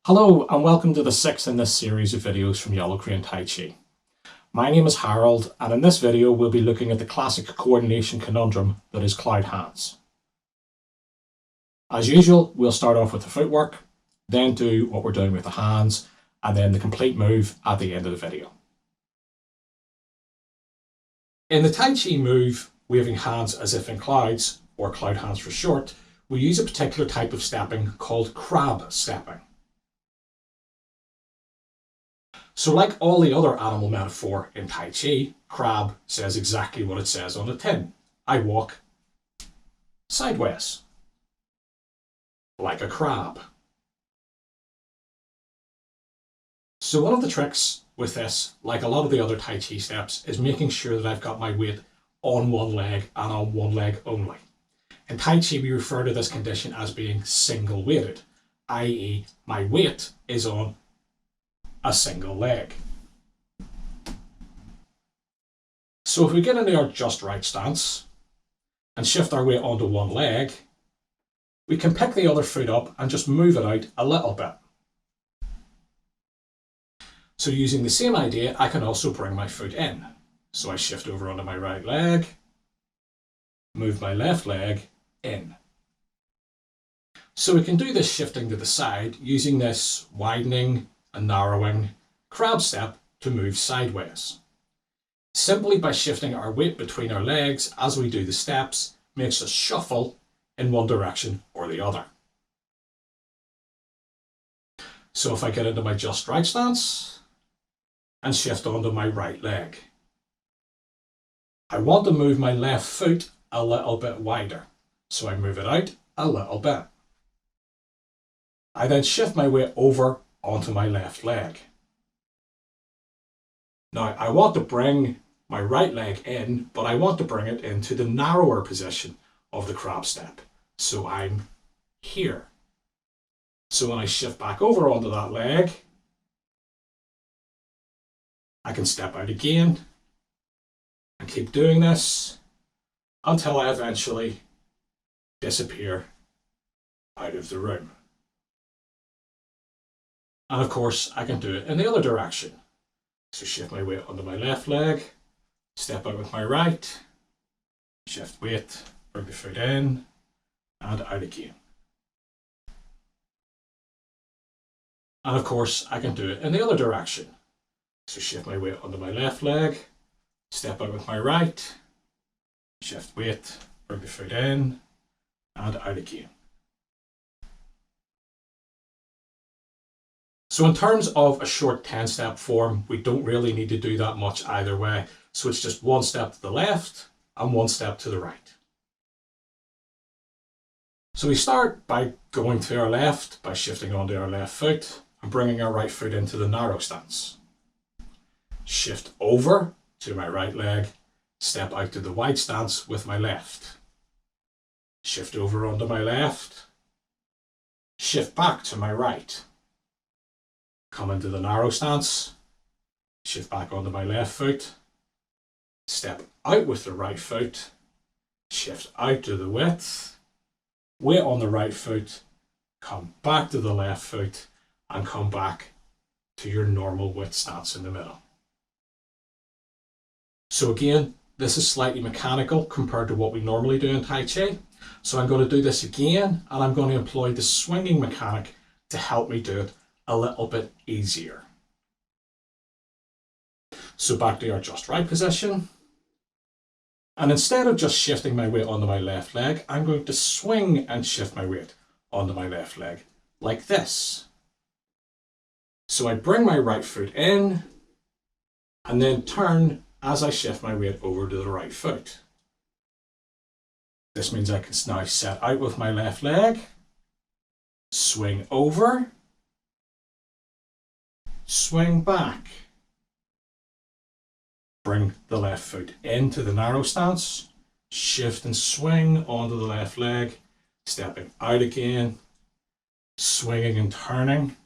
Hello and welcome to the sixth in this series of videos from Yellow Crane Tai Chi. My name is Harold, and in this video we'll be looking at the classic coordination conundrum that is cloud hands. As usual, we'll start off with the footwork, then do what we're doing with the hands, and then the complete move at the end of the video. In the Tai Chi move, waving hands as if in clouds, or cloud hands for short, we use a particular type of stepping called crab stepping. So like all the other animal metaphor in Tai Chi, crab says exactly what it says on the tin. I walk sideways, like a crab. So one of the tricks with this, like a lot of the other Tai Chi steps, is making sure that I've got my weight on one leg and on one leg only. In Tai Chi, we refer to this condition as being single weighted, i.e. my weight is on a single leg. So if we get into our just right stance and shift our weight onto one leg, we can pick the other foot up and just move it out a little bit. So using the same idea, I can also bring my foot in. So I shift over onto my right leg, move my left leg in. So we can do this shifting to the side using this widening and narrowing crab step to move sideways. Simply by shifting our weight between our legs as we do the steps makes us shuffle in one direction or the other. So if I get into my just right stance and shift onto my right leg, I want to move my left foot a little bit wider, so I move it out a little bit. I then shift my weight over onto my left leg. Now I want to bring my right leg in, but I want to bring it into the narrower position of the crab step. So I'm here. So when I shift back over onto that leg, I can step out again and keep doing this until I eventually disappear out of the room. And of course, I can do it in the other direction. So shift my weight onto my left leg, step out with my right, shift weight, bring the foot in, and out again. And of course, I can do it in the other direction. So shift my weight onto my left leg, step out with my right, shift weight, bring the foot in, and out again. So in terms of a short 10-step form, we don't really need to do that much either way. So it's just one step to the left and one step to the right. So we start by going to our left by shifting onto our left foot and bringing our right foot into the narrow stance. Shift over to my right leg, step out to the wide stance with my left. Shift over onto my left, shift back to my right. Come into the narrow stance, shift back onto my left foot, step out with the right foot, shift out to the width, weight on the right foot, come back to the left foot, and come back to your normal width stance in the middle. So again, this is slightly mechanical compared to what we normally do in Tai Chi. So I'm going to do this again, and I'm going to employ the swinging mechanic to help me do it a little bit easier. So back to our just right position. And instead of just shifting my weight onto my left leg, I'm going to swing and shift my weight onto my left leg like this. So I bring my right foot in and then turn as I shift my weight over to the right foot. This means I can now set out with my left leg, swing over, swing back, bring the left foot into the narrow stance, shift and swing onto the left leg, stepping out again, swinging and turning,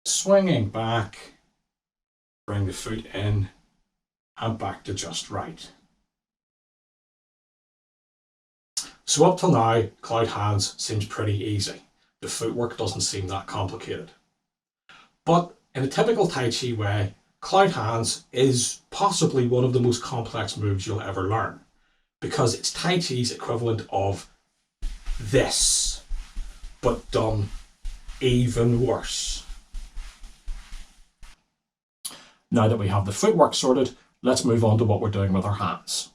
swinging back, bring the foot in and back to just right. So up till now, cloud hands seems pretty easy. The footwork doesn't seem that complicated. But in a typical Tai Chi way, cloud hands is possibly one of the most complex moves you'll ever learn, because it's Tai Chi's equivalent of this, but done even worse. Now that we have the footwork sorted, let's move on to what we're doing with our hands.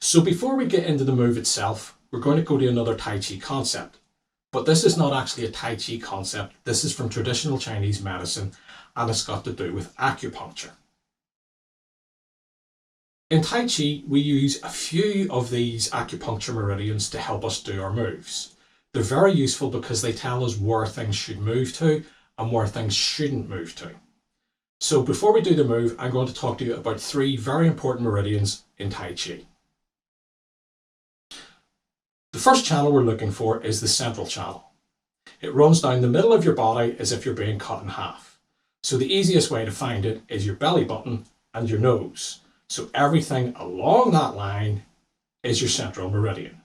So before we get into the move itself, we're going to go to another Tai Chi concept. But this is not actually a Tai Chi concept. This is from traditional Chinese medicine, and it's got to do with acupuncture. In Tai Chi, we use a few of these acupuncture meridians to help us do our moves. They're very useful because they tell us where things should move to and where things shouldn't move to. So before we do the move, I'm going to talk to you about 3 very important meridians in Tai Chi. The first channel we're looking for is the central channel. It runs down the middle of your body as if you're being cut in half. So the easiest way to find it is your belly button and your nose. So everything along that line is your central meridian.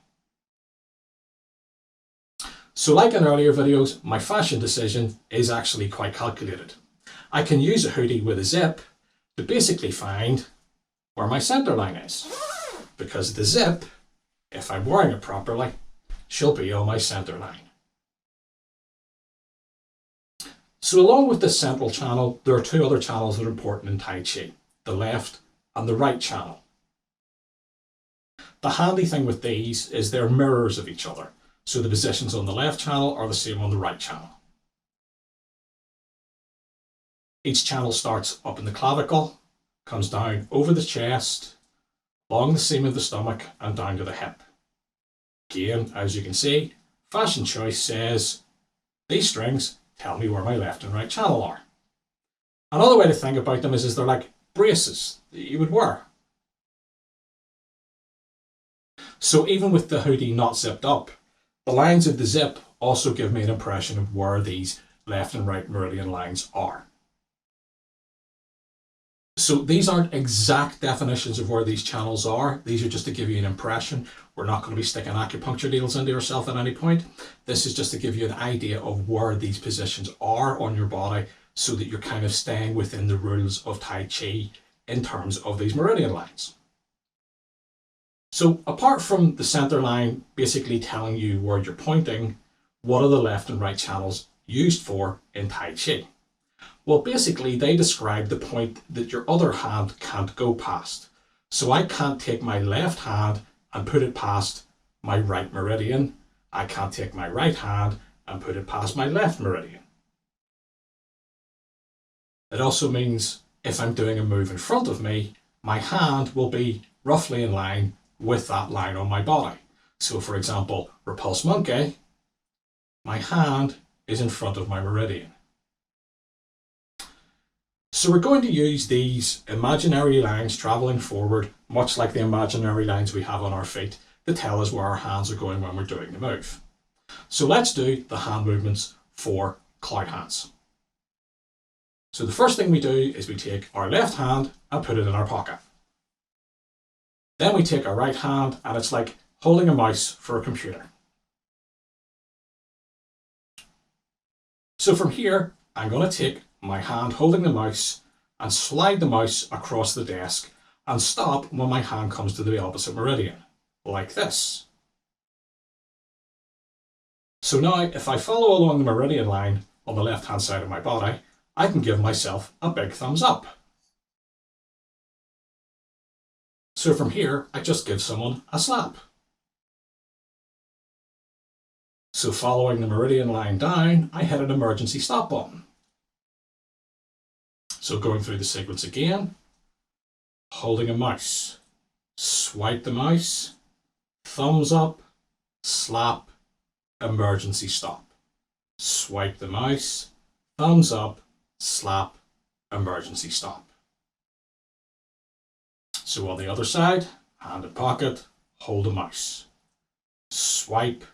So like in earlier videos, my fashion decision is actually quite calculated. I can use a hoodie with a zip to basically find where my center line is, because the zip, if I'm wearing it properly, she'll be on my center line. So along with the central channel, there are 2 other channels that are important in Tai Chi, the left and the right channel. The handy thing with these is they're mirrors of each other. So the positions on the left channel are the same on the right channel. Each channel starts up in the clavicle, comes down over the chest, along the seam of the stomach and down to the hip. Again, as you can see, Fashion Choice says, these strings tell me where my left and right channel are. Another way to think about them is they're like braces that you would wear. So even with the hoodie not zipped up, the lines of the zip also give me an impression of where these left and right meridian lines are. So these aren't exact definitions of where these channels are. These are just to give you an impression. We're not going to be sticking acupuncture needles into yourself at any point. This is just to give you an idea of where these positions are on your body so that you're kind of staying within the rules of Tai Chi in terms of these meridian lines. So apart from the center line basically telling you where you're pointing, what are the left and right channels used for in Tai Chi? Well, basically they describe the point that your other hand can't go past. So I can't take my left hand and put it past my right meridian. I can't take my right hand and put it past my left meridian. It also means if I'm doing a move in front of me, my hand will be roughly in line with that line on my body. So for example, Repulse Monkey, my hand is in front of my meridian. So we're going to use these imaginary lines traveling forward, much like the imaginary lines we have on our feet, to tell us where our hands are going when we're doing the move. So let's do the hand movements for cloud hands. So the first thing we do is we take our left hand and put it in our pocket. Then we take our right hand and it's like holding a mouse for a computer. So from here, I'm going to take my hand holding the mouse and slide the mouse across the desk and stop when my hand comes to the opposite meridian, like this. So now if I follow along the meridian line on the left hand side of my body, I can give myself a big thumbs up. So from here, I just give someone a slap. So following the meridian line down, I hit an emergency stop button. So going through the sequence again, holding a mouse, swipe the mouse, thumbs up, slap, emergency stop. Swipe the mouse, thumbs up, slap, emergency stop. So on the other side, hand in pocket, hold a mouse, swipe,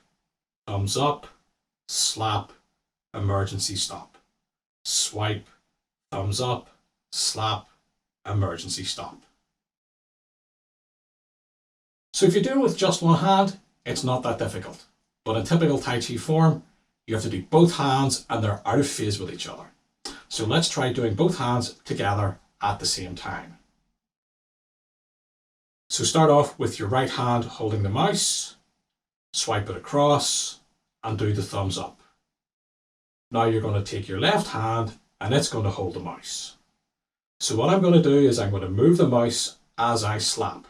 thumbs up, slap, emergency stop. Swipe, thumbs up, slap, emergency stop. So if you do it with just one hand, it's not that difficult. But in typical Tai Chi form, you have to do both hands and they're out of phase with each other. So let's try doing both hands together at the same time. So start off with your right hand holding the mouse, swipe it across and do the thumbs up. Now you're going to take your left hand and it's going to hold the mouse. So what I'm going to do is I'm going to move the mouse as I slap.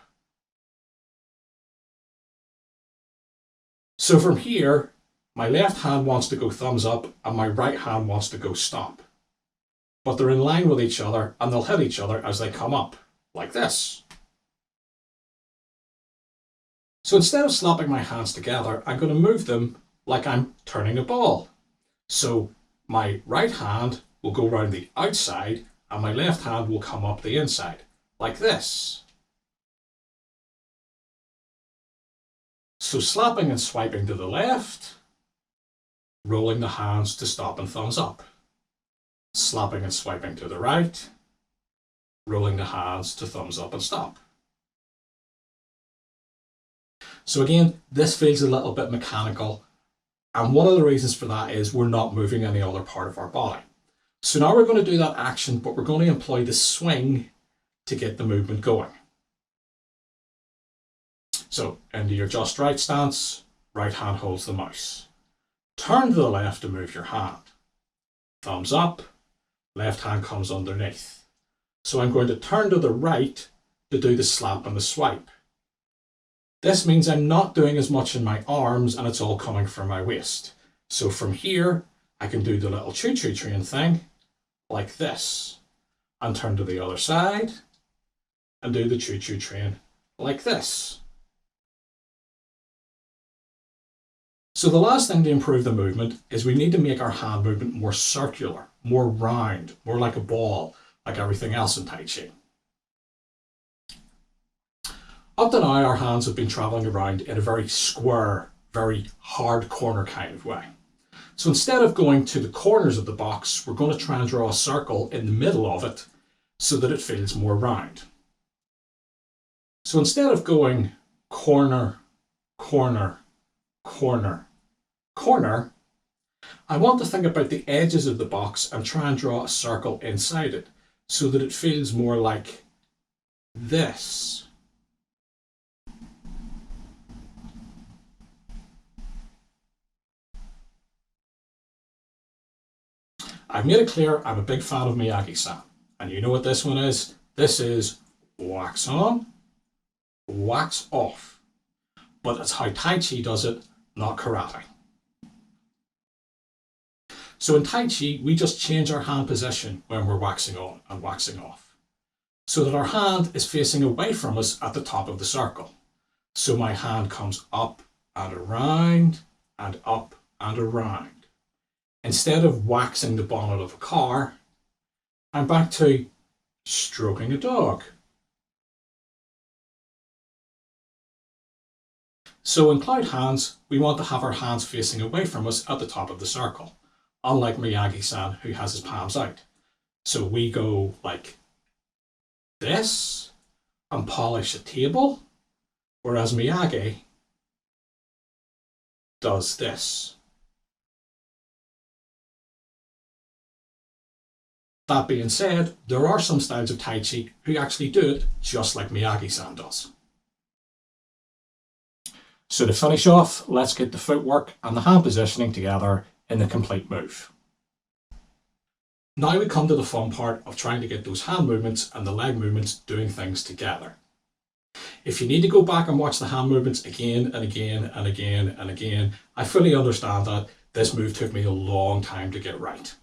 So from here, my left hand wants to go thumbs up and my right hand wants to go stop. But they're in line with each other and they'll hit each other as they come up, like this. So instead of slapping my hands together, I'm going to move them like I'm turning a ball. So my right hand will go around the outside and my left hand will come up the inside, like this. So slapping and swiping to the left, rolling the hands to stop and thumbs up. Slapping and swiping to the right, rolling the hands to thumbs up and stop. So again, this feels a little bit mechanical, and one of the reasons for that is we're not moving any other part of our body. So now we're going to do that action, but we're going to employ the swing to get the movement going. So into your just right stance, right hand holds the mouse. Turn to the left to move your hand. Thumbs up, left hand comes underneath. So I'm going to turn to the right to do the slap and the swipe. This means I'm not doing as much in my arms and it's all coming from my waist. So from here, I can do the little choo-choo train thing like this and turn to the other side and do the choo-choo train like this. So the last thing to improve the movement is we need to make our hand movement more circular, more round, more like a ball, like everything else in Tai Chi. Up to now, our hands have been traveling around in a very square, very hard corner kind of way. So instead of going to the corners of the box, we're going to try and draw a circle in the middle of it so that it feels more round. So instead of going corner, corner, corner, corner, I want to think about the edges of the box and try and draw a circle inside it so that it feels more like this. I've made it clear I'm a big fan of Miyagi-san, and you know what this one is? This is wax on, wax off. But it's how Tai Chi does it, not karate. So in Tai Chi, we just change our hand position when we're waxing on and waxing off, so that our hand is facing away from us at the top of the circle. So my hand comes up and around and up and around. Instead of waxing the bonnet of a car, I'm back to stroking a dog. So in cloud hands, we want to have our hands facing away from us at the top of the circle, unlike Miyagi-san who has his palms out. So we go like this and polish a table, whereas Miyagi does this. That being said, there are some styles of Tai Chi who actually do it just like Miyagi-san does. So to finish off, let's get the footwork and the hand positioning together in the complete move. Now we come to the fun part of trying to get those hand movements and the leg movements doing things together. If you need to go back and watch the hand movements again and again and again and again, I fully understand that. This move took me a long time to get right.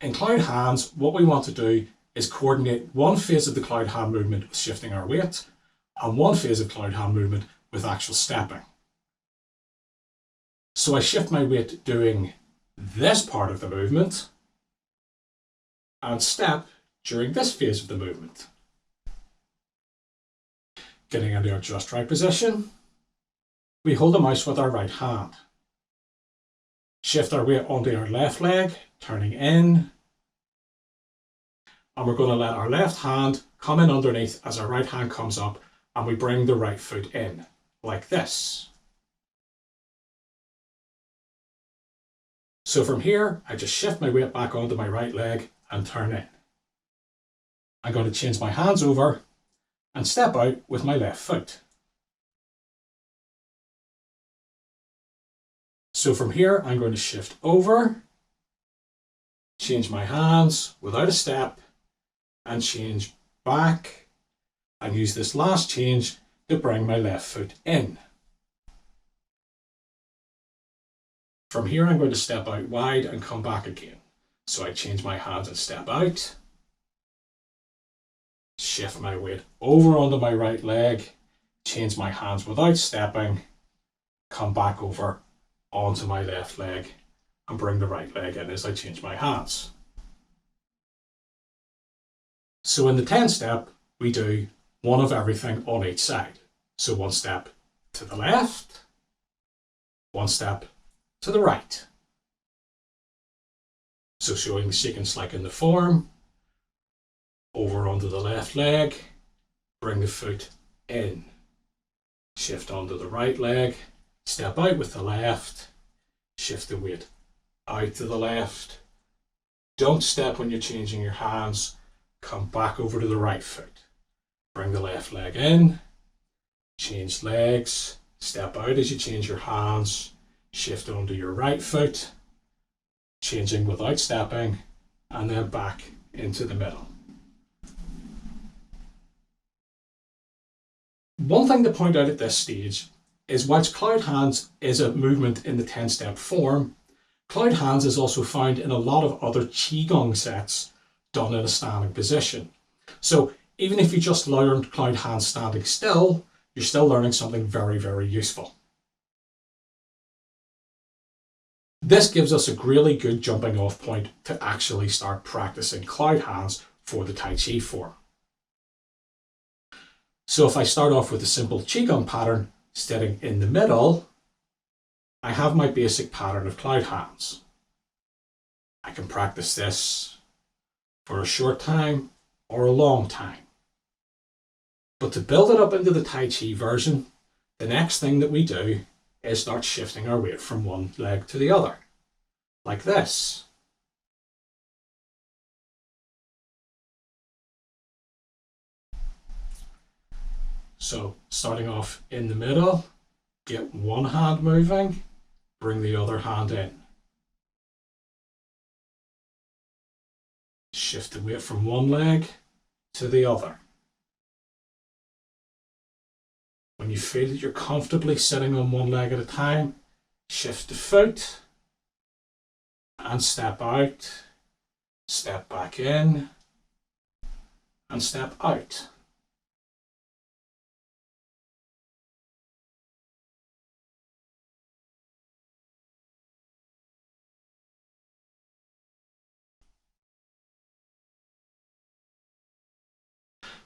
In cloud hands, what we want to do is coordinate one phase of the cloud hand movement with shifting our weight and one phase of cloud hand movement with actual stepping. So I shift my weight doing this part of the movement and step during this phase of the movement. Getting into our just right position, we hold the mouse with our right hand. Shift our weight onto our left leg, turning in, and we're going to let our left hand come in underneath as our right hand comes up and we bring the right foot in. like this. So from here, I just shift my weight back onto my right leg and turn in. I'm going to change my hands over and step out with my left foot. So from here, I'm going to shift over, change my hands without a step, and change back, and use this last change to bring my left foot in. From here, I'm going to step out wide and come back again. So I change my hands and step out, shift my weight over onto my right leg, change my hands without stepping, come back over onto my left leg, and bring the right leg in as I change my hands. So in the 10 step, we do one of everything on each side. So one step to the left, one step to the right. So showing the sequence like in the form, over onto the left leg, bring the foot in, shift onto the right leg, step out with the left, shift the weight out to the left. Don't step when you're changing your hands, come back over to the right foot. Bring the left leg in, change legs, step out as you change your hands, shift onto your right foot, changing without stepping, and then back into the middle. One thing to point out at this stage is whilst cloud hands is a movement in the 10-step form, cloud hands is also found in a lot of other Qigong sets done in a standing position. So even if you just learned cloud hands standing still, you're still learning something very, very useful. This gives us a really good jumping off point to actually start practicing cloud hands for the Tai Chi form. So if I start off with a simple Qigong pattern, sitting in the middle, I have my basic pattern of cloud hands. I can practice this for a short time or a long time. But to build it up into the Tai Chi version, the next thing that we do is start shifting our weight from one leg to the other, like this. So starting off in the middle, get one hand moving, bring the other hand in. Shift the weight from one leg to the other. When you feel that you're comfortably sitting on one leg at a time, shift the foot and step out, step back in, and step out.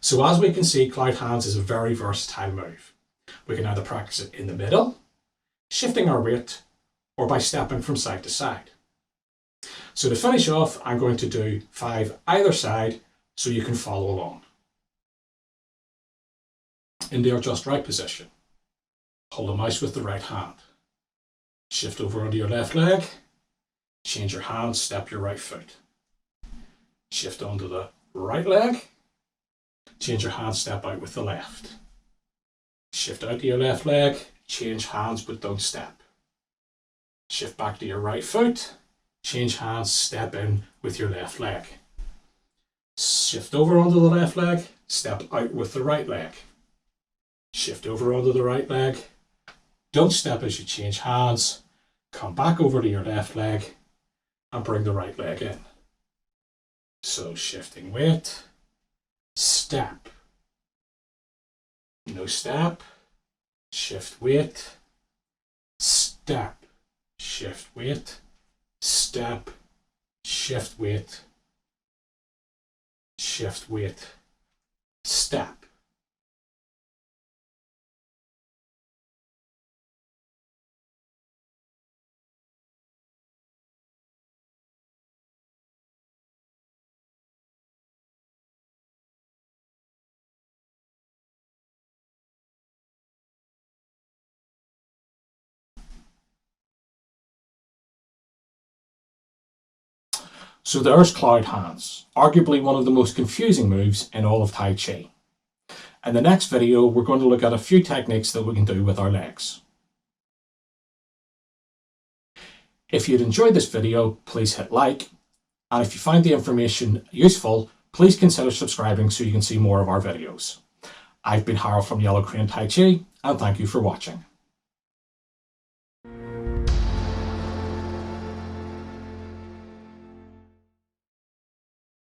So as we can see, cloud hands is a very versatile move. We can either practice it in the middle, shifting our weight, or by stepping from side to side. So to finish off, I'm going to do 5 either side so you can follow along. Into your just right position. Hold the mouse with the right hand. Shift over onto your left leg. Change your hand, step your right foot. Shift onto the right leg. Change your hand, step out with the left. Shift out to your left leg, change hands but don't step. Shift back to your right foot, change hands, step in with your left leg. Shift over onto the left leg, step out with the right leg. Shift over onto the right leg, don't step as you change hands, come back over to your left leg and bring the right leg in. So shifting weight, step, no step, shift weight, step, shift weight, step, shift weight, shift weight, step. So there's cloud hands, arguably one of the most confusing moves in all of Tai Chi. In the next video, we're going to look at a few techniques that we can do with our legs. If you'd enjoyed this video, please hit like, and if you find the information useful, please consider subscribing so you can see more of our videos. I've been Harold from Yellow Crane Tai Chi, and thank you for watching.